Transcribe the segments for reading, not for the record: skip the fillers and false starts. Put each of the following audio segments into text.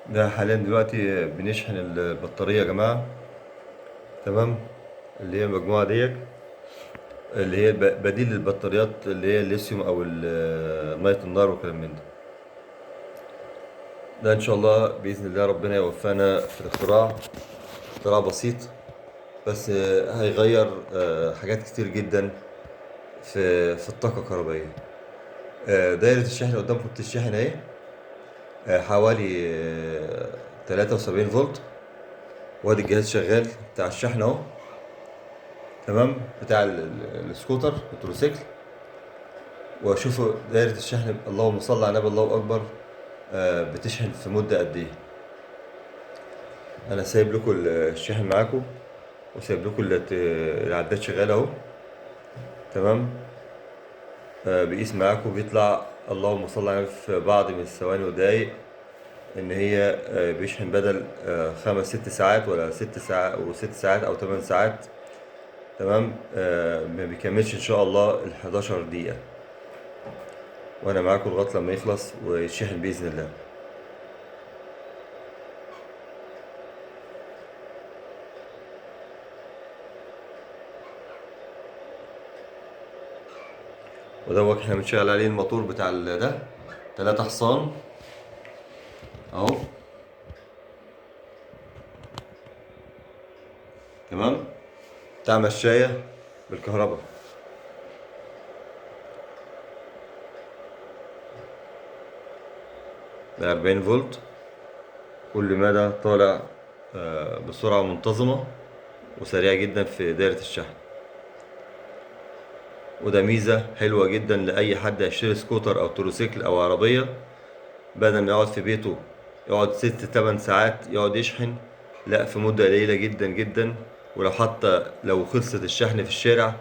ده حاليا دلوقتي بنشحن البطارية يا جماعة. تمام. اللي هي المجموعة ديت، اللي هي بديل للبطاريات اللي هي الليثيوم أو مية النار وكلام من ده إن شاء الله بإذن الله ربنا يوفقنا في الاختراع. اختراع بسيط بس هيغير حاجات كتير جدا في الطاقة الكهربائية. دايرة الشحن قدام خط الشحن اهي، حوالي 73 فولت. وادي الجهاز شغال بتاع الشحن اهو. تمام. بتاع السكوتر التروسيكل. واشوفوا دايرة الشحن، اللهم صل على النبي، الله اكبر. بتشحن في مدة قد ايه؟ انا سايب لكم الشحن معاكم، وسايب لكم العداد شغال اهو. تمام. بيقيس معاكم، بيطلع اللهم صل على النبي في بعض من الثواني ودقايق ان هي بيشحن بدل 5 6 ساعات، ولا 6 ساعات و6 ساعات او 8 ساعات. تمام. ما بيكملش ان شاء الله ال 11 دقيقة. وانا معاكم لغاية لما يخلص ويتشحن بإذن الله. ودوك احنا بنشغل عليه الموتور بتاع ده 3 حصان اهو. تمام. بتاع مشاية بالكهرباء. ده 40 فولت. كل مدى طالع بسرعة منتظمة وسريعة جدا في دايرة الشحن. وده ميزة حلوة جدا لأي حد هيشتري سكوتر أو تروسيكل أو عربية، بدل ما يقعد في بيته يقعد 6 8 ساعات يقعد يشحن. لا، في مدة قليلة جدا جدا. ولو حتى لو خلصت الشحن في الشارع،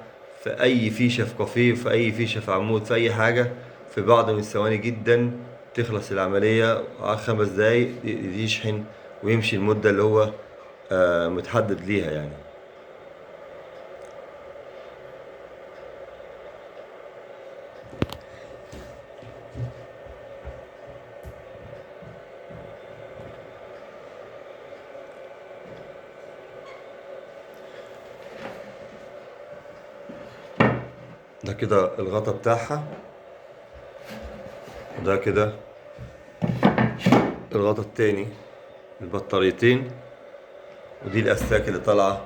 في أي فيشة في كافيه، في أي فيشة في عمود، في أي حاجة، في بعض من الثواني جدا تخلص العملية. 5 دقايق يشحن ويمشي المدة اللي هو متحدد ليها يعني. ده كده الغطا بتاعها، وده كده الغطا التاني، البطاريتين. ودي الأسلاك اللي طالعة